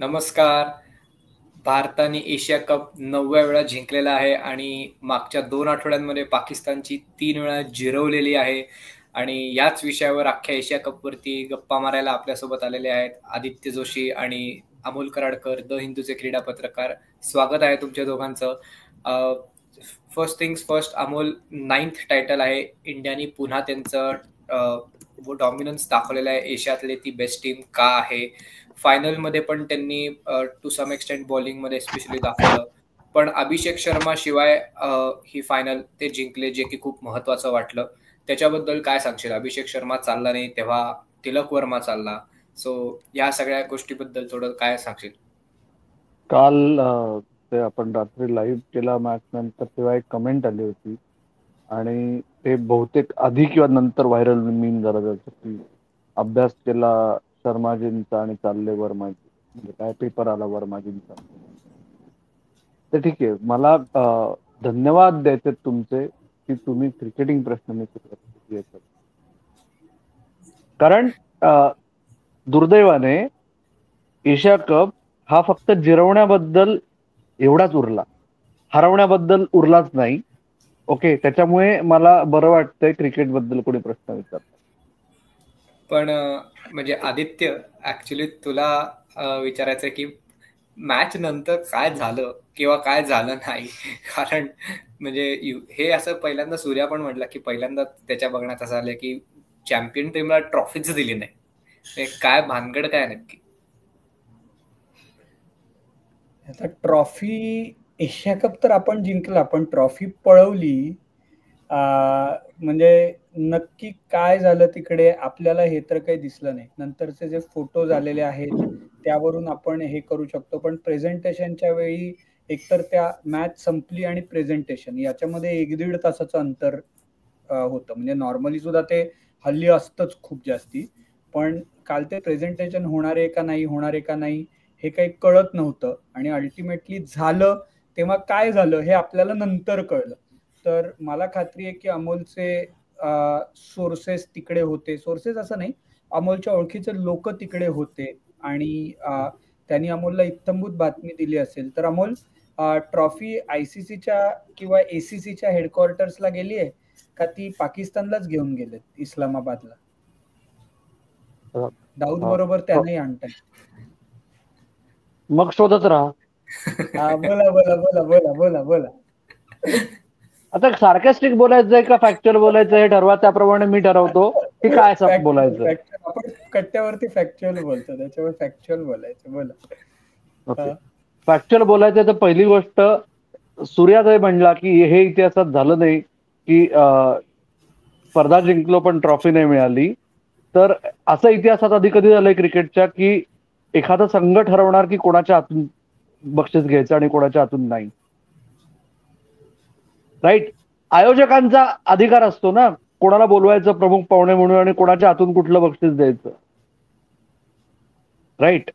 नमस्कार. भारताने Asia cup 9व्या वेळा जिंकलेला आहे आणि मागच्या 2 आठवड्यांमध्ये पाकिस्तानची 3 वेळा जिरवलेली आहे. आणि याच विषयावर अख्ख्या एशिया कपवरती गप्पा मारायला आपल्यासोबत आलेले आहेत आदित्य जोशी आणि अमोल कराडकर, द हिंदूचे क्रीडा पत्रकार. स्वागत आहे तुमच्या दोघांचं. First things first, Amol, 9th title आहे. इंडियाने पुन्हा त्यांचं डॉमिनन्स दाखवलेलं आहे. एशियातली ती बेस्ट टीम का आहे. फायनलमध्ये पण त्यांनी टू सम एक्सटेंट बॉलिंगमध्ये स्पेशली दाखवलं. पण अभिषेक शर्मा शिवाय ही फायनल ते जिंकले, जे की खूप महत्वाचं वाटलं. त्याच्याबद्दल काय सांगशील? अभिषेक शर्मा चालला नाही तेव्हा तिलक वर्मा चालला. सो या सगळ्या गोष्टीबद्दल थोडं काय सांगशील? काल ते आपण रात्री लाईव्ह केला मॅच नंतर तेव्हा एक कमेंट आली होती आणि ते बहुतेक आधी किंवा नंतर व्हायरल मीम झालं जातं की अभ्यास केला शर्माजींचा आणि चालले वर्माजी, म्हणजे काय पेपर आला वर्माजींचा. तर ठीक आहे, मला धन्यवाद द्यायचे तुमचे की तुम्ही क्रिकेटिंग प्रश्न येतात. कारण दुर्दैवाने एशिया कप हा फक्त जिरवण्याबद्दल एवढाच उरला, हरवण्याबद्दल उरलाच नाही. ओके, त्याच्यामुळे मला बरं वाटतंय क्रिकेट बद्दल कोणी प्रश्न विचारतात. पण म्हणजे आदित्य, ऍक्च्युली तुला विचारायचं की मॅच नंतर काय झालं किंवा काय झालं नाही. कारण म्हणजे हे असं पहिल्यांदा सूर्या पण म्हटलं की पहिल्यांदा त्याच्या बघण्यात असं आलं की चॅम्पियन टीमला ट्रॉफीच दिली नाही. काय भानगड काय नक्की? आता ट्रॉफी, एशिया कप तर आपण जिंकला, पण ट्रॉफी पळवली. म्हणजे नक्की काय झालं तिकडे आपल्याला हे तर काही दिसलं नाही. नंतरचे जे फोटोज आलेले आहेत त्यावरून आपण हे करू शकतो. पण प्रेझेंटेशनच्या वेळी एकतर त्या मॅच संपली आणि प्रेझेंटेशन याच्यामध्ये 1-1.5 तासाचं अंतर होतं. म्हणजे नॉर्मली सुद्धा ते हल्ली असतंच खूप जास्ती. पण काल ते प्रेझेंटेशन होणार आहे का नाही हे काही कळत नव्हतं. आणि अल्टिमेटली झालं तेव्हा काय झालं हे आपल्याला नंतर कळलं. तर मला खात्री आहे की अमोलचे सोर्सेस तिकडे होते. सोर्सेस असं नाही, अमोलच्या ओळखीचे लोक तिकडे होते आणि त्यांनी अमोलला इत्थंभूत बातमी दिली असेल. तर अमोल, ट्रॉफी ICCच्या किंवा ACCच्या हेडक्वार्टर्सला गेली आहे का ती पाकिस्तानलाच घेऊन गेलेत, इस्लामाबादला? दाऊद बरोबर त्यांनाही आणताय. मग शोधत राहा. बोला बोला बोला बोला बोला बोला. आता सार्कॅस्टिक बोलायचंय का फॅक्च्युअल बोलायचं हे ठरवा, त्याप्रमाणे मी ठरवतो की काय बोलायचं. आपण कट्ट्यावरती फॅक्च्युअल बोलतो, त्याच्यावर फॅक्च्युअल बोलायचं. बोला. फॅक्च्युअल बोलायचं तर पहिली गोष्ट, सूर्यादय म्हणला की हे इतिहासात झालं नाही की स्पर्धा जिंकलो पण ट्रॉफी नाही मिळाली. तर असं इतिहासात आधी कधी झालंय क्रिकेटच्या की एखादा संघ ठरवणार की कोणाच्या हातून बक्षीस घ्यायचं आणि कोणाच्या हातून नाही. राईट, आयोजकांचा अधिकार असतो ना कोणाला बोलवायचं प्रमुख पाहुणे म्हणून आणि कोणाच्या हातून कुठलं बक्षीस द्यायचं. राईट,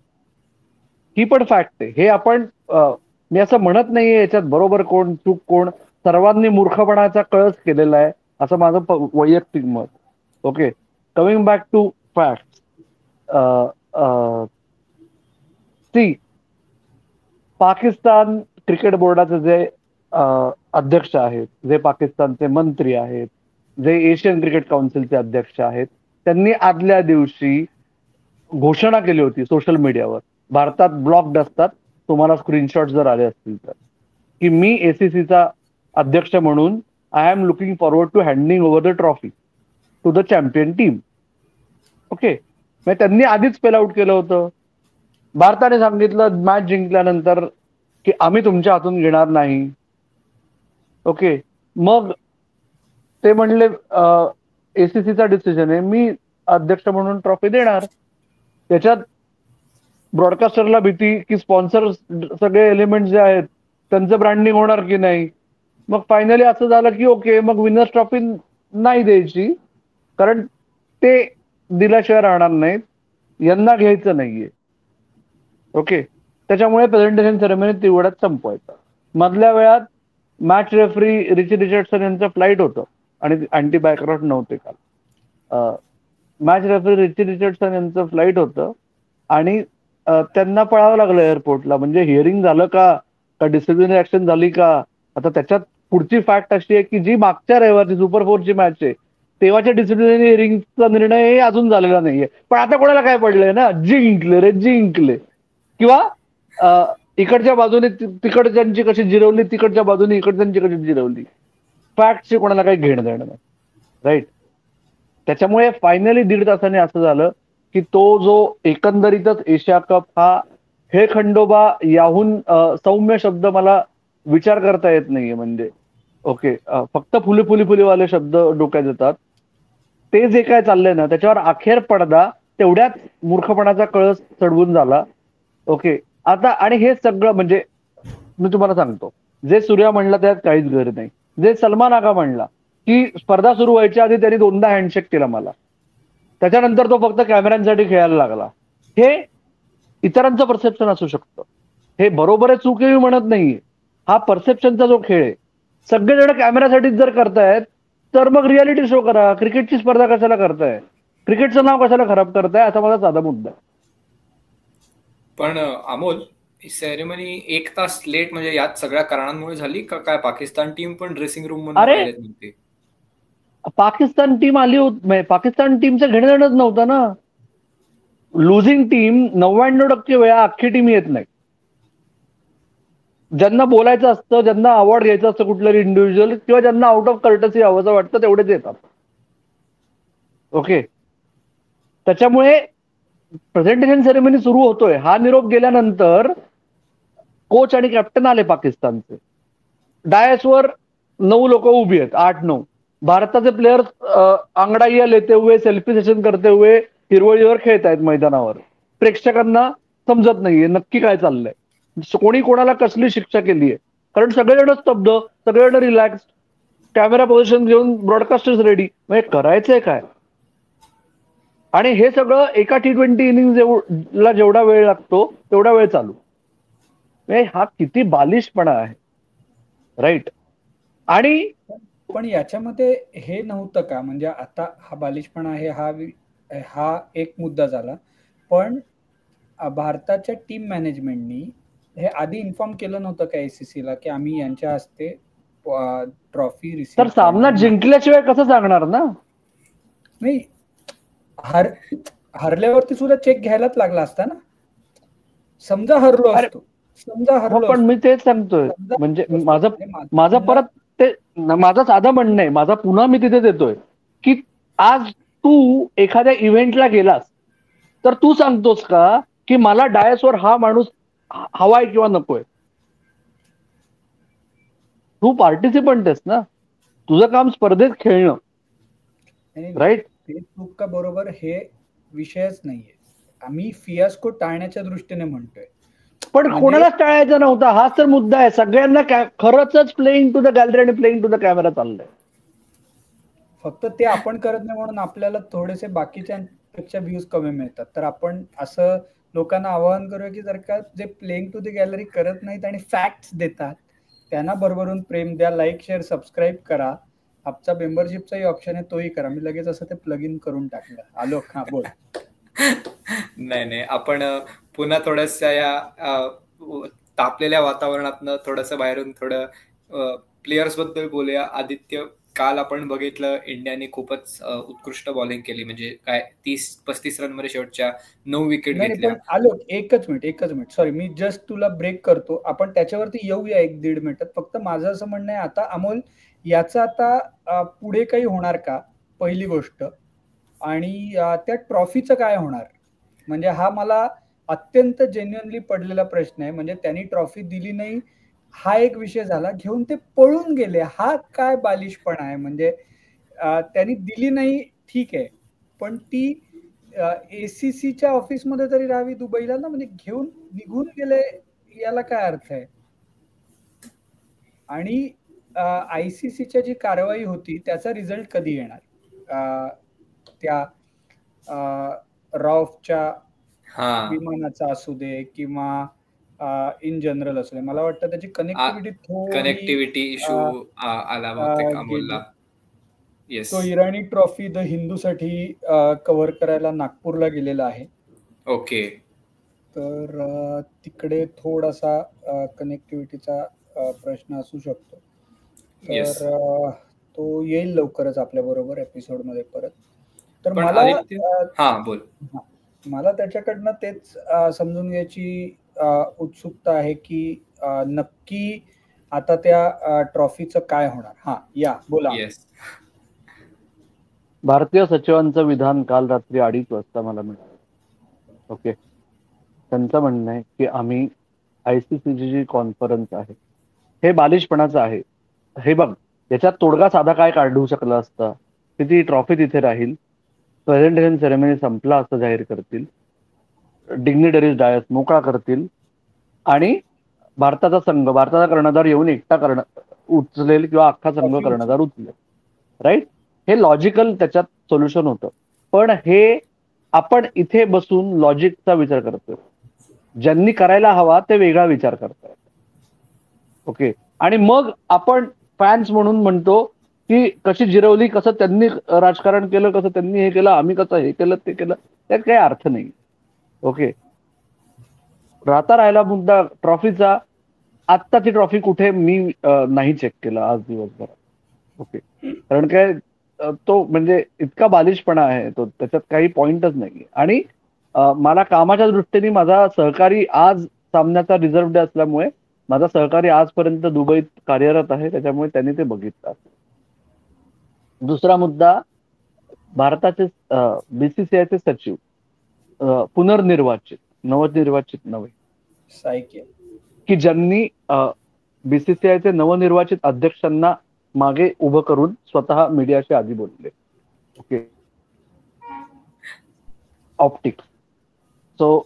ही पण फॅक्ट आहे. हे आपण, मी असं म्हणत नाहीये याच्यात बरोबर कोण चूक कोण, सर्वांनी मूर्खपणाचा कळस केलेला आहे असं माझं वैयक्तिक मत. Okay, coming back to fact. See, Pakistan cricket बोर्डाचे जे अध्यक्ष आहेत, जे पाकिस्तानचे मंत्री आहेत, जे एशियन क्रिकेट काउन्सिलचे अध्यक्ष आहेत, त्यांनी आदल्या दिवशी घोषणा केली होती सोशल मीडियावर, भारतात ब्लॉक्ड असतात, तुम्हाला स्क्रीनशॉट जर आले असतील तर, की मी ACCचा अध्यक्ष म्हणून I am looking forward to handing over the trophy to the champion team. Okay, मग त्यांनी आधीच स्पेल आउट केलं होतं. भारताने सांगितलं मॅच जिंकल्यानंतर की आम्ही तुमच्या हातून घेणार नाही. ओके, मग ते म्हणले ACCचा डिसिजन आहे, मी अध्यक्ष म्हणून ट्रॉफी देणार. त्याच्यात ब्रॉडकास्टरला भीती की स्पॉन्सर सगळे एलिमेंट जे आहेत त्यांचं ब्रँडिंग होणार की नाही. मग फायनली असं झालं की ओके, मग विनर्स ट्रॉफी नाही द्यायची कारण ते दिल्याशिवाय राहणार नाहीत, यांना घ्यायचं नाहीये. ओके, त्याच्यामुळे प्रेझेंटेशन सेरेमनी तेवढ्यात संपवायचं. मधल्या वेळात मॅच रेफरी रिची रिचर्डसन यांचं फ्लाईट होतं आणि अँटी बॅकआउट नव्हते काल. मॅच रेफरी रिची रिचर्डसन यांचं फ्लाईट होतं आणि त्यांना पळावं लागलं एअरपोर्टला. म्हणजे हिअरिंग झालं का डिसिप्लिनरी ऍक्शन झाली का? आता त्याच्यात पुढची फॅक्ट अशी आहे की जी मागच्या रविवारची सुपर 4ची मॅच आहे तेव्हाच्या डिसिप्लिनरी हिअरिंगचा निर्णय अजून झालेला नाहीये. पण आता कोणाला काय पडलंय ना, जिंकले रे जिंकले. किंवा इकडच्या बाजूने तिकडच्यांची कशी जिरवली, तिकडच्या बाजूने इकडच्यांची कशी जिरवली, फॅक्टची कोणाला काही घेणं देणं नाही. राईट. त्याच्यामुळे फायनली 1.5 तासाने असं झालं की तो जो एकंदरीतच एशिया कप हा हे खंडोबा याहून सौम्य शब्द मला विचार करता येत नाहीये. म्हणजे ओके, फक्त फुलीवाले शब्द डोक्यात येतात. ते जे काय चाललंय ना त्याच्यावर अखेर पडदा तेवढ्याच मूर्खपणाचा कळस चढवून झाला. ओके. आता आणि हे सगळं म्हणजे मी तुम्हाला सांगतो, जे सूर्या म्हणला त्यात काहीच गरज नाही. जे सलमान आगा म्हणला की स्पर्धा सुरू व्हायच्या आधी त्यांनी 2दा हँडशेक केला मला, त्याच्यानंतर तो फक्त कॅमेऱ्यांसाठी खेळायला लागला. हे इतरांचं परसेप्शन असू शकतं. हे बरोबर आहे चूक आहे मी म्हणत नाहीये. हा परसेप्शनचा जो खेळ आहे, सगळेजण कॅमेऱ्यासाठीच जर करतायत तर मग रियालिटी शो करा. क्रिकेटची स्पर्धा कशाला करताय? क्रिकेटचं नाव कशाला खराब करताय? असा माझा साधा मुद्दा आहे. पण अमोल, सेरेमनी 1 तास लेट म्हणजे यात सगळ्या कारणांमुळे झाली का काय? पाकिस्तान टीम पण ड्रेसिंग रूम मध्ये बाहेर नव्हती. पाकिस्तान टीम आली होती, पाकिस्तान टीमचं घेणं देणंच नव्हतं ना. लुझिंग टीम 99% वेळा अख्खी टीम येत नाही. ज्यांना बोलायचं असतं, ज्यांना अवॉर्ड घ्यायचं असतं कुठलं इंडिव्हिज्युअल, किंवा ज्यांना आउट ऑफ कर्टसी हवंसं वाटतं तेवढेच येतात. ओके. त्याच्यामुळे प्रेझेंटेशन सेरेमनी सुरू होतोय हा निरोप गेल्यानंतर कोच आणि कॅप्टन आले पाकिस्तानचे. डायसवर 9 लोक उभी आहेत, 8-9. भारताचे प्लेयर्स अंगडाईया लेते हुए, सेल्फी सेशन करते हुए हिरवळीवर खेळत आहेत मैदानावर. प्रेक्षकांना समजत नाहीये नक्की काय चाललंय, कोणी कोणाला कसली शिक्षा केली आहे. कारण सगळेजण स्तब्ध, सगळेजण रिलॅक्स, कॅमेरा पोझिशन घेऊन ब्रॉडकास्टर्स रेडी. म्हणजे करायचंय काय? आणि हे सगळं एका T20 इनिंगला जेवढा वेळ लागतो तेवढा वेळ चालू. हा किती बालिशपणा आहे. राईट. आणि पण याच्यामध्ये हे नव्हतं का, म्हणजे आता हा बालिशपणा आहे, हा एक मुद्दा झाला. पण भारताच्या टीम मॅनेजमेंटनी हे आधी इन्फॉर्म केलं नव्हतं का ACC ला की आम्ही यांच्या हस्ते ट्रॉफी रिसीव. तर सामना जिंकल्याशिवाय कसं सांगणार ना? नाही, हरल्यावरती सुद्धा चेक घ्यायलाच लागला असता ना. समजा हरलो असतो, पण मी तेच सांगतोय. म्हणजे माझं परत ते माझं साधं म्हणणं आहे, माझा पुन्हा मी तिथे देतोय की आज तू एखाद्या इव्हेंटला गेलास तर तू सांगतोस का की मला डायसवर हा माणूस हवाय किंवा नकोय? तू पार्टिसिपंट आहेस ना, तुझं काम स्पर्धेत खेळणं. राईट. ते चूक का बरोबर हे विषयच नाहीये. आम्ही फियास्को टाळण्याच्या दृष्टीने म्हणतोय. पण कोणालाच टाळायचा नव्हता, हाच तर मुद्दा आहे. सगळ्यांना खरंच प्लेइंग टू द गॅलरी आणि प्लेइंग टू द कॅमेरा चाललंय. फक्त ते आपण करत नाही म्हणून आपल्याला थोडेसे बाकीच्यांपेक्षा व्ह्यूज कमी मिळतात. तर आपण असं लोकांना आवाहन करूया की जर का जे प्लेइंग टू द गॅलरी करत नाहीत आणि फॅक्ट्स देतात त्यांना भरभरून प्रेम द्या. लाईक, शेअर, सबस्क्राईब करा. आमचा मेंबरशिपचाही ऑप्शन आहे, तोही करा. मी लगेच असं ते प्लग इन करून टाकलं. आलो का? बोल. नाही, आपण पुन्हा थोडस या तापलेल्या वातावरणातनं थोडस बाहेरून थोडं प्लेयर्स बद्दल बोलूया. आदित्य, काल आपण बघितलं इंडियाने खूपच उत्कृष्ट बॉलिंग केली. म्हणजे काय 30-35 रन मध्ये शेवटच्या 9 विकेट घेतल्या. आलो, एकच मिनिट सॉरी, मी जस्ट तुला ब्रेक करतो. आपण त्याच्यावरती येऊया 1-1.5 मिनिटात. फक्त माझं असं म्हणणं आहे आता अमोल, याचं आता पुढे काही होणार का, पहिली गोष्ट. आणि त्या ट्रॉफीचं काय होणार? म्हणजे हा मला अत्यंत जेन्युअनली पडलेला प्रश्न आहे. म्हणजे त्यांनी ट्रॉफी दिली नाही हा एक विषय झाला, घेऊन ते पळून गेले, हा काय बालिशपणा आहे? म्हणजे त्यांनी दिली नाही ठीक आहे, पण ती ACCच्या ऑफिसमध्ये तरी राहावी दुबईला ना. म्हणजे घेऊन निघून गेले, याला काय अर्थ आहे? आणि ICCच्या जी कारवाई होती त्याचा रिझल्ट कधी येणार? त्या रॉफच्या विमानाचा असू दे किंवा इन जनरल असू दे, मला वाटतं त्याची कनेक्टिव्हिटी इश्यू आला बहुतेक अमोलला. तो इराणी ट्रॉफी द हिंदूसाठी कव्हर करायला नागपूरला गेलेला आहे. ओके. तर तिकडे थोडासा कनेक्टिव्हिटीचा प्रश्न असू शकतो. Yes. तर तो येईल लवकरच आपल्या बरोबर एपिसोडमध्ये परत. तर पण मला आदित्य हा बोल. मला त्याच्याकडनं तेच समजून घ्यायची उत्सुकता आहे की नक्की आता त्या ट्रॉफीचं काय होणार. हा या बोला. येस. भारतीय सचिवांचं विधान काल रात्री 2:30 वाजता मला मिळालं. ओके, त्यांचं म्हणणं आहे की आम्ही आयसीसीची जी कॉन्फरन्स आहे हे बालिशपणाचं आहे. हे बघ, याच्यात तोडगा साधा काय काढू शकला असता की ती ट्रॉफी तिथे राहील, प्रेझेंटेशन सेरेमनी संपला असं जाहीर करतील, डिग्निटरीज डायस मोकळा करतील आणि भारताचा कर्णधार येऊन एकटा उचलेल किंवा अख्खा संघ कर्णधार उचलेल. राईट, हे लॉजिकल त्याच्यात सोल्युशन होतं. पण हे आपण इथे बसून लॉजिकचा विचार करतोय. ज्यांनी करायला हवा ते वेगळा विचार करतायत. ओके, आणि मग आपण फॅन्स म्हणून म्हणतो की कशी जिरवली, कसं त्यांनी राजकारण केलं, कसं त्यांनी हे केलं, आम्ही कसं हे केलं ते केलं, त्यात काही अर्थ नाही. ओके, राहिला मुद्दा ट्रॉफीचा. आत्ता ती ट्रॉफी कुठे मी नाही चेक केलं आज दिवसभरात. ओके, कारण काय तो म्हणजे इतका बालिशपणा आहे तो, त्याच्यात काही पॉइंटच नाही. आणि मला कामाच्या दृष्टीने माझा सहकारी आज सामन्याचा रिझर्व्ह डे असल्यामुळे माझा सहकारी आजपर्यंत दुबईत कार्यरत आहे, त्याच्यामुळे त्यांनी ते बघितलं. दुसरा मुद्दा, भारताचे बीसीसीआयचे सचिव नवनिर्वाचित नव्हे, की ज्यांनी बीसीसीआयचे नवनिर्वाचित अध्यक्षांना मागे उभं करून स्वतः मीडियाशी आधी बोलले. Okay, optics. सो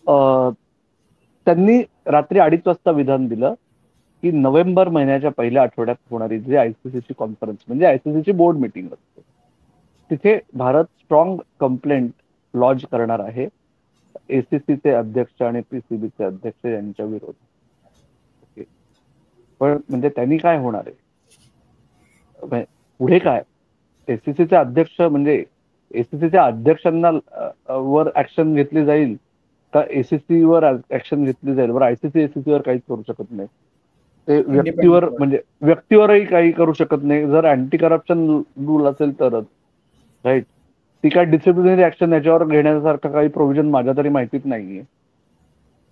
त्यांनी रात्री 2:30 वाजता विधान दिलं की नोव्हेंबर महिन्याच्या पहिल्या आठवड्यात होणारी जी आयसीसीची कॉन्फरन्स म्हणजे आयसीसीची बोर्ड मीटिंग असते, तिथे भारत स्ट्रॉंग कंप्लेंट लॉन्च करणार आहे एसीसीचे अध्यक्ष आणि पीसीबीचे अध्यक्ष यांच्या विरोधात. ओके, पण म्हणजे त्यांनी काय होणार आहे पुढे काय? एसीसीचे अध्यक्ष म्हणजे एसीसीच्या अध्यक्षांना वर ऍक्शन घेतली जाईल का एसीसी वर ऍक्शन घेतली जाईल? बरं, आयसीसी एसीसी वर काहीच करू शकत नाही. ते व्यक्तीवरही काही करू शकत नाही. जर अँटी करप्शन रूल असेल तरच, राईट. ती काय डिसिप्लिनरी ऍक्शन याच्यावर घेण्यासारखं काही प्रोव्हिजन माझ्या तरी माहितीच नाहीये.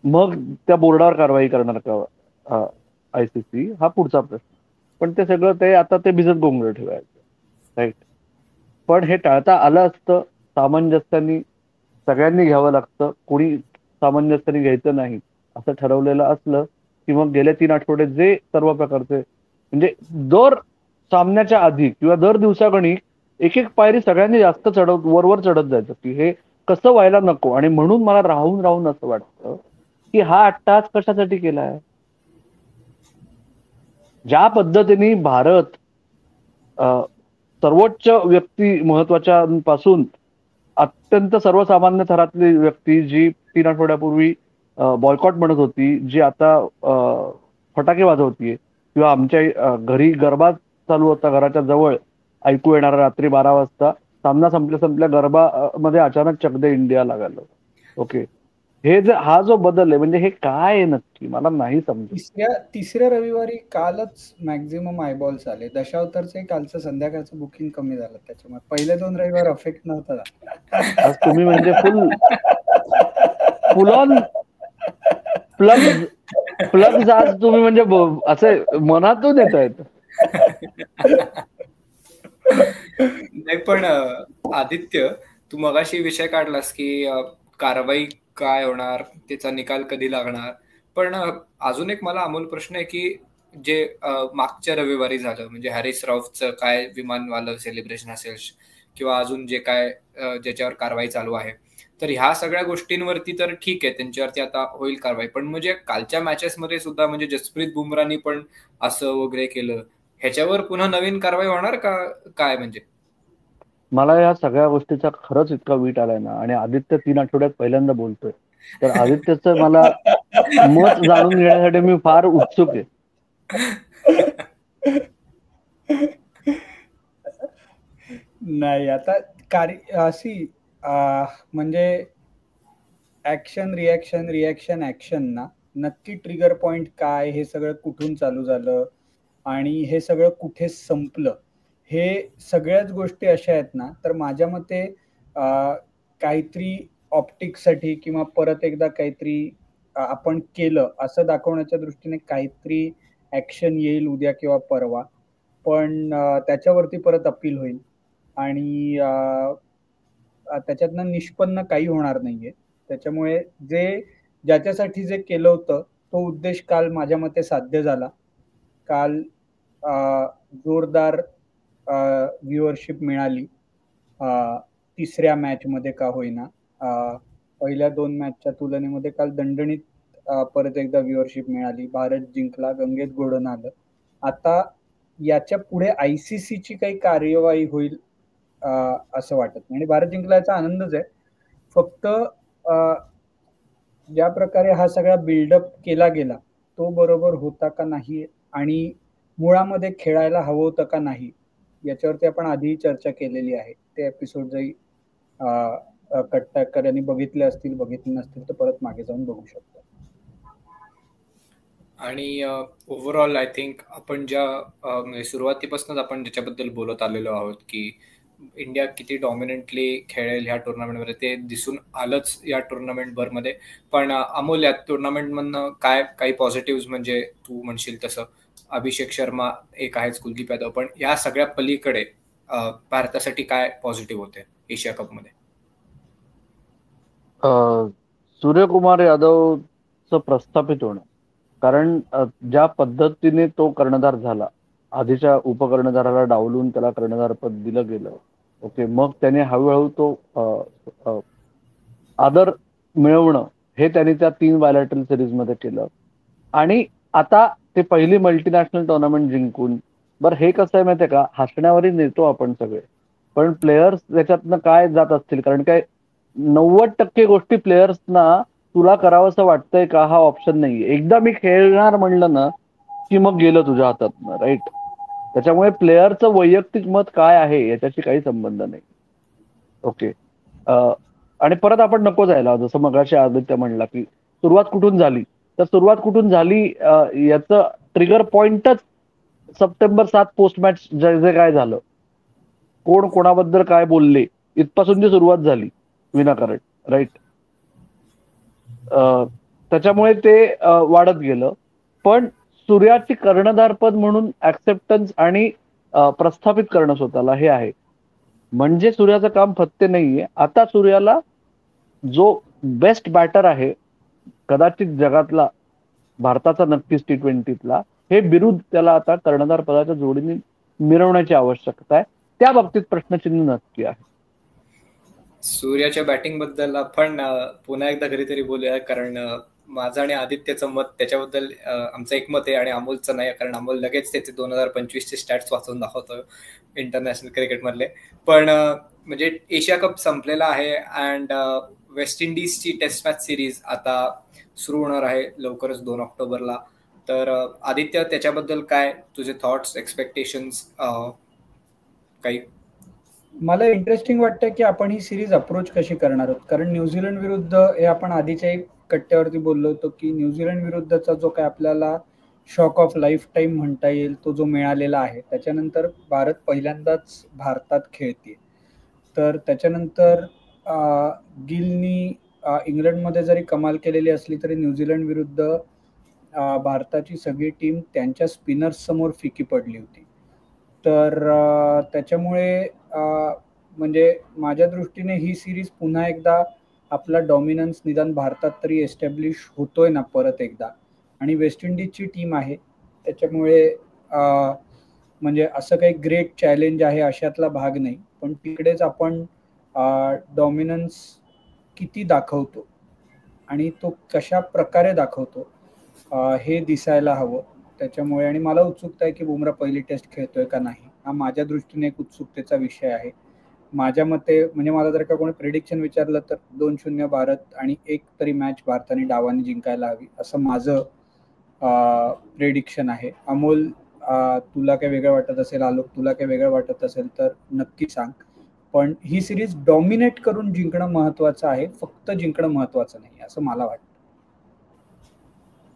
मग त्या बोर्डावर कारवाई करणार का आयसीसी, हा पुढचा प्रश्न. पण ते सगळं ते आता ते भिजत गोंगळ ठेवायचं, राईट. पण हे टाळता आलं असतं. सामंजस्याने सगळ्यांनी घ्यावं लागतं. कोणी सामंजस्याने घ्यायचं नाही असं ठरवलेलं असलं की मग गेल्या 3 आठवडे जे सर्व प्रकारचे म्हणजे दर सामन्याच्या आधी किंवा दर दिवसागणी एक पायरी सगळ्यांनी जास्त वरवर चढत जायचं की हे कसं व्हायला नको. आणि म्हणून मला राहून असं वाटतं की हा अट्टाहास कशासाठी केलाय? ज्या पद्धतीने भारत सर्वोच्च व्यक्ती महत्वाच्यापासून अत्यंत सर्वसामान्य थरातली व्यक्ती जी 3 आठवड्यापूर्वी बॉयकॉट म्हणत होती, जी आता फटाके वाजवतीये, किंवा आमच्या घरी गरबा चालू होता, घराच्या जवळ ऐकू येणारा रात्री 12 वाजता सामना संपल्या गरबा मध्ये अचानक चक दे इंडिया लागलं. ओके, हा जो बदल आहे म्हणजे हे काय आहे नक्की मला नाही समजत. तिसऱ्या रविवारी कालच मॅक्झिमम आयबॉल्स आले. दशावतारचे कालचं संध्याकाळचं बुकिंग कमी झालं, त्याच्यामुळे पहिले 2 रविवार अफेक्ट नव्हता झाला. आज तुम्ही म्हणजे फुल ऑन प्लग आज तुम्ही म्हणजे असे मनातून येत आहेत. नाही, पण आदित्य, तू मगाशी विषय काढलास की कारवाई काय होणार, त्याचा निकाल कधी लागणार. पण अजून एक मला अमोल प्रश्न आहे की जे मागच्या रविवारी झालं, म्हणजे हॅरिस रौफचं काय विमानवालं सेलिब्रेशन असेल किंवा अजून जे काय ज्याच्यावर कारवाई चालू आहे, तर ह्या सगळ्या गोष्टींवरती तर ठीक आहे, त्यांच्यावरती आता होईल कारवाई. पण म्हणजे कालच्या मॅचेसमध्ये सुद्धा म्हणजे जसप्रीत बुमराहनी पण असं वगैरे केलं, ह्याच्यावर पुन्हा नवीन कारवाई होणार का काय? म्हणजे मला या सगळ्या गोष्टीचा खरंच इतका वीट आलाय ना, आणि आदित्य 3 आठवड्यात पहिल्यांदा बोलतोय, तर आदित्यचं मला मत जाणून घेण्यासाठी मी फार उत्सुक आहे. नाही, आता अशी म्हणजे ऍक्शन रिॲक्शन रिॲक्शन ऍक्शन ना, नक्की ट्रिगर पॉइंट काय, हे सगळं कुठून चालू झालं आणि हे सगळं कुठे संपलं, हे सगळ्याच गोष्टी अशा आहेत ना, तर माझ्या मते काहीतरी ऑप्टिक्ससाठी किंवा परत एकदा काहीतरी आपण केलं असं दाखवण्याच्या दृष्टीने काहीतरी ऍक्शन येईल उद्या किंवा परवा, पण त्याच्यावरती परत अपील होईल आणि त्याच्यातनं निष्पन्न काही होणार नाहीये. त्याच्यामुळे ज्याच्यासाठी जे केलं होतं तो उद्देश काल माझ्या मते साध्य झाला. काल जोरदार व्ह्युअरशिप मिळाली तिसऱ्या मॅचमध्ये का होईना. पहिल्या 2 मॅचच्या तुलनेमध्ये काल दणदणीत परत एकदा व्ह्युअरशिप मिळाली. भारत जिंकला, गंगेत घोडं आलं. आता याच्या पुढे आयसीसीची काही कार्यवाही होईल असं वाटत नाही आणि भारत जिंकल्याचा आनंदच आहे. फक्त ज्या प्रकारे हा सगळा बिल्डअप केला गेला तो बरोबर होता का नाही आणि मुळामध्ये खेळायला हवं होतं का नाही, याच्यावरती आपण आधीही चर्चा केलेली आहे. ते एपिसोड जरी कट्टाकरांनी बघितले असतील, बघितले नसतील तर परत मागे जाऊन बघू शकतो. आणि ओव्हरऑल आय थिंक आपण म्हणजे सुरुवातीपासूनच आपण ज्याच्याबद्दल बोलत आलेलो आहोत की इंडिया किती डॉमिनंटली खेळेल ह्या टुर्नामेंटमध्ये ते दिसून आलंच या टुर्नामेंटभरमध्ये. पण अमोल, या टुर्नामेंटमधनं काही पॉझिटिव्ह, म्हणजे तू म्हणशील तसं अभिषेक शर्मा एक आहेच, कुलदीप यादव, पण या सगळ्या पलीकडे भारतासाठी काय पॉझिटिव्ह होते एशिया कपमध्ये? सूर्यकुमार यादवचं प्रस्थापित होणं, कारण ज्या पद्धतीने तो कर्णधार झाला, आधीच्या उपकर्णधाराला डावलून त्याला कर्णधारपद दिलं गेलं. ओके, मग त्याने हळूहळू तो आदर मिळवणं हे त्यांनी त्या 3 बायलॅटरल सिरीज मध्ये केलं आणि आता ते पहिली मल्टीनॅशनल टुर्नामेंट जिंकून, बरं हे कसं आहे माहितीये का, हसण्यावरही नेतो आपण सगळे, पण प्लेयर्स त्याच्यातनं काय जात असतील, कारण काय 90% गोष्टी प्लेयर्सना तुला करावंसं वाटतंय का हा ऑप्शन नाहीये. एकदा मी खेळणार म्हणलं ना की मग गेलं तुझ्या हातातनं, राईट. त्याच्यामुळे प्लेयरचं वैयक्तिक मत काय आहे याच्याशी काही संबंध नाही. ओके, आणि परत आपण नको जायला, जसं मगाशी आदित्य म्हणला की सुरुवात कुठून झाली, तर सुरुवात कुठून झाली याचं ट्रिगर पॉइंटच सप्टेंबर 7 पोस्ट मॅच जे काय झालं, कोण कोणाबद्दल काय बोलले, इथपासून जी सुरुवात झाली विनाकारण, राईट. त्याच्यामुळे ते वाढत गेलं. पण सूर्याची कर्णधारपद म्हणून ऍक्सेप्टन्स आणि प्रस्थापित करणं स्वतःला हे आहे, म्हणजे सूर्याचं काम फत्ते नाहीये. आता सूर्याला जो बेस्ट बॅटर आहे कदाचित जगातला, भारताचा नक्कीच T20तला, हे बिरुद त्याला आता कर्णधार पदाच्या जोडीने मिरवण्याची आवश्यकता आहे. त्या बाबतीत प्रश्नचिन्ह नक्की आहे. सूर्याच्या बॅटिंग बद्दल आपण पुन्हा एकदा कधीतरी बोलूया, कारण माझं आणि आदित्यचं मत त्याच्याबद्दल आमचं एक मत आहे आणि अमोलचं नाही, कारण अमोल लगेच त्याचे 2025चे स्टॅट्स वाचून दाखवतो इंटरनॅशनल क्रिकेटमधले. पण म्हणजे एशिया कप संपलेला आहे अँड वेस्ट इंडिजची टेस्ट मॅच सिरीज आता सुरू होणार आहे लवकरच 2 ऑक्टोबरला. तर आदित्य, त्याच्याबद्दल काय तुझे थॉट्स, एक्सपेक्टेशन्स काही? मला इंटरेस्टिंग वाटतं की आपण ही सिरीज अप्रोच कशी करणार आहोत, कारण न्यूझीलंड विरुद्ध हे आपण आधीच्या एक कट्ट्यावरती बोललो होतो की न्यूझीलंड विरुद्धचा जो काय आपल्याला शॉक ऑफ लाईफ टाईम म्हणता येईल तो जो मिळालेला आहे, त्याच्यानंतर भारत पहिल्यांदाच भारतात खेळते. तर त्याच्यानंतर गिलनी इंग्लंडमध्ये जरी कमाल केलेली असली तरी न्यूझीलंड विरुद्ध भारताची सगळी टीम त्यांच्या स्पिनर्स समोर फिकी पडली होती. तर त्याच्यामुळे म्हणजे माझ्या दृष्टीने ही सिरीज पुन्हा एकदा आपला डॉमिनन्स निदान भारतात तरी एस्टॅब्लिश होतोय ना परत एकदा, आणि वेस्ट इंडिजची टीम आहे त्याच्यामुळे म्हणजे असं काही ग्रेट चॅलेंज आहे अशातला भाग नाही, पण तिकडेच आपण डॉमिनन्स किती दाखवतो आणि तो कशा प्रकारे दाखवतो हे दिसायला हवं. त्याच्यामुळे आणि मला उत्सुकता आहे की बुमरा पहिली टेस्ट खेळतोय का नाही, हा माझ्या दृष्टीने एक उत्सुकतेचा विषय आहे. माझ्या मते म्हणजे मला जर का कोणी प्रेडिक्शन विचारलं तर 2-0 भारत आणि एक तरी मॅच भारताने डावाने जिंकायला हवी असं माझं प्रेडिक्शन आहे. अमोल, तुला काय वेगळं वाटत असेल, आलोक तुला काय वेगळं वाटत असेल तर नक्की सांग. पण ही सिरीज डॉमिनेट करून जिंकणं महत्वाचं आहे, फक्त जिंकणं महत्वाचं नाही असं मला वाटतं.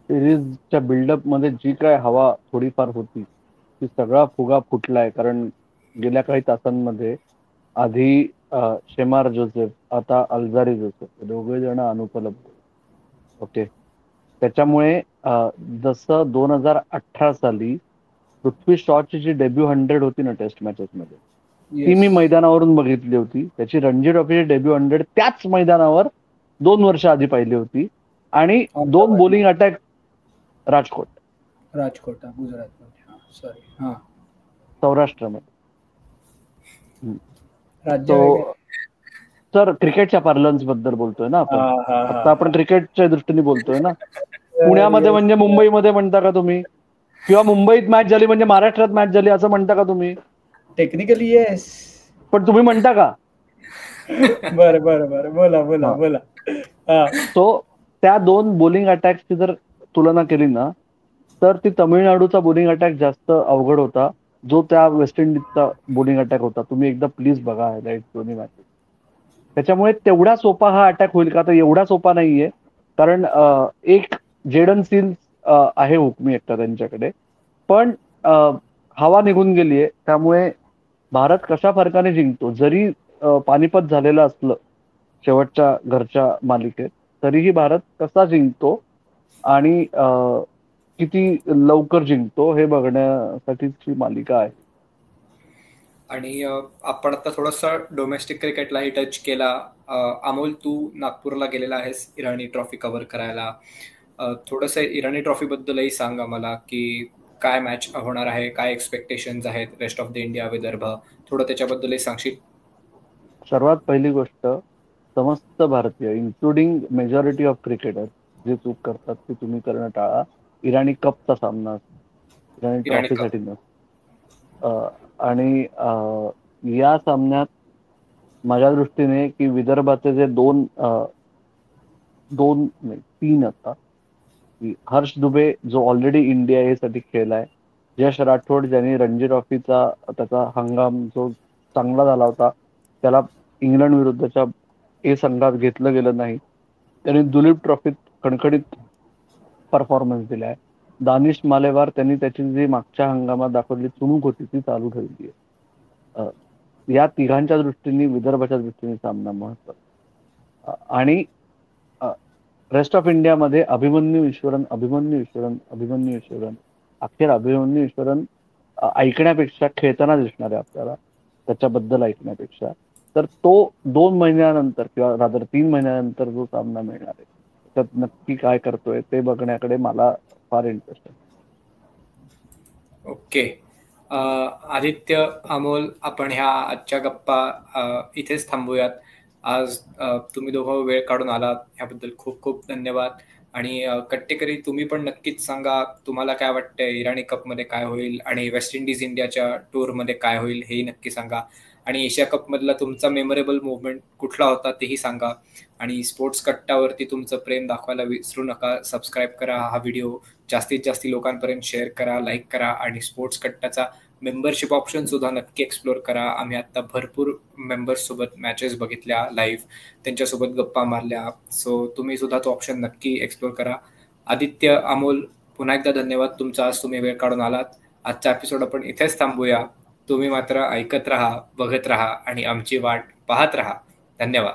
सिरीजच्या बिल्डअप मध्ये जी काय हवा थोडीफार होती ती सगळा फुगा फुटलाय. कारण गेल्या काही तासांमध्ये आधी शेमार जोसेफ, आता अल्झारी जोसेफ, दोघे जण अनुपलब्ध. ओके, त्याच्यामुळे जसं 2018 साली पृथ्वी शॉची जी डेब्यू 100 होती ना टेस्ट मॅचेस मध्ये, ती मी मैदानावरून बघितली होती. त्याची रणजी ट्रॉफीची डेब्यू 100 त्याच मैदानावर 2 वर्ष आधी पाहिली होती. आणि 2 bowling attack Rajkot Gujarat sorry सौराष्ट्रामध्ये. तर क्रिकेटच्या पार्लन्स बद्दल बोलतोय ना आपण, आता आपण क्रिकेटच्या दृष्टीने बोलतोय ना. पुण्यामध्ये म्हणजे मुंबईमध्ये म्हणता का तुम्ही, किंवा मुंबईत मॅच झाली म्हणजे महाराष्ट्रात मॅच झाली असं म्हणता का तुम्ही? टेक्निकली येस, पण तुम्ही म्हणता का? बरं बरं बरं, बोला बोला बोला. तो त्या 2 बॉलिंग अटॅकची जर तुलना केली ना, तर ती तमिळनाडूचा बॉलिंग अटॅक जास्त अवघड होता, जो त्या वेस्ट इंडिजचा बॉलिंग अटॅक होता. तुम्ही एकदा प्लीज बघा हायलाइट दोन्ही मॅचेस. त्याच्यामुळे तेवढा सोपा हा अटॅक होईल का? तर एवढा सोपा नाहीये. कारण एक जेडन सिल्स आहे हुकमी एकटा त्यांच्याकडे, पण हवा निघून गेलीये. त्यामुळे भारत कशा फरकाने जिंकतो, जरी पानिपत झालेलं असलं शेवटच्या घरच्या मालिकेत, तरीही भारत कसा जिंकतो आणि किती लवकर जिंकतो हे बघण्यासाठीची मालिका आहे. आणि आपण आता थोडंसं डोमेस्टिक क्रिकेटलाही टच केला. अमोल, तू नागपूरला गेलेला आहेस इराणी ट्रॉफी कव्हर करायला. थोडंसं इराणी ट्रॉफी बद्दलही सांग आम्हाला, की काय मॅच होणार आहे, काय एक्सपेक्टेशन्स आहेत rest of the India Vidarbha, थोडं त्याच्याबद्दलही सांगशील? सर्वात पहिली गोष्ट, समस्त भारतीय इन्क्लुडिंग मेजॉरिटी ऑफ क्रिकेटर जे चूक करतात ते तुम्ही करणं टाळा. इराणी कपचा सामना, इराणी ट्रॉफीसाठी नसतो. आणि या सामन्यात माझ्या दृष्टीने की विदर्भाचे जे 3 आता, हर्ष दुबे जो ऑलरेडी इंडिया ए साठी खेळलाय, यश राठोड ज्यांनी रणजी ट्रॉफीचा त्याचा हंगाम जो चांगला झाला होता, त्याला इंग्लंड विरुद्धच्या ए संघात घेतलं गेलं नाही, त्यांनी दुलीप ट्रॉफीत खणखणीत परफॉर्मन्स दिलाय. दानिश मालेवार, त्यांनी त्याची जी मागच्या हंगामात दाखवली चुणूक होती ती चालू ठेवली आहे. या तिघांच्या दृष्टीने, विदर्भाच्या दृष्टीने सामना महत्वाचा. आणि रेस्ट ऑफ इंडियामध्ये अभिमन्यू ईश्वरन अखेर अभिमन्यू ईश्वरन ऐकण्यापेक्षा खेळताना दिसणार आहे आपल्याला, त्याच्याबद्दल ऐकण्यापेक्षा. तर तो 2 महिन्यानंतर किंवा रादर 3 महिन्यानंतर जो सामना मिळणार आहे, त्यात नक्की काय करतोय ते बघण्याकडे मला फार इंटरेस्ट आहे. ओके, आदित्य, अमोल, आपण ह्या आजच्या गप्पा इथेच थांबूयात. आज तुम्ही दोघं वेळ काढून आलात, ह्याबद्दल खूप खूप धन्यवाद. आणि कट्टेकरी, तुम्ही पण नक्कीच सांगा तुम्हाला काय वाटतंय, इराणी कपमध्ये काय होईल आणि वेस्ट इंडिज इंडियाच्या टूरमध्ये काय होईल हेही नक्की सांगा. आणि एशिया कपमधला तुमचा मेमोरेबल मुवमेंट कुठला होता तेही सांगा. आणि स्पोर्ट्स कट्टावरती तुमचं प्रेम दाखवायला विसरू नका. सबस्क्राईब करा, हा व्हिडिओ जास्तीत जास्त लोकांपर्यंत शेअर करा, लाईक करा. आणि स्पोर्ट्स कट्टाचा मेंबरशिप ऑप्शन सुद्धा नक्की एक्सप्लोर करा. आम्ही आता भरपूर मेंबर्स सोबत मॅचेस बघितल्या लाईव्ह, त्यांच्यासोबत गप्पा मारल्या. सो तुम्ही सुद्धा तो ऑप्शन नक्की एक्सप्लोर करा. आदित्य, अमोल, पुन्हा एकदा धन्यवाद तुमचा, आज तुम्ही वेळ काढून आलात. आजचा एपिसोड आपण इथेच थांबूया. तुम्ही मात्र ऐकत राहा, बघत राहा आणि आमची वाट पाहत राहा. धन्यवाद.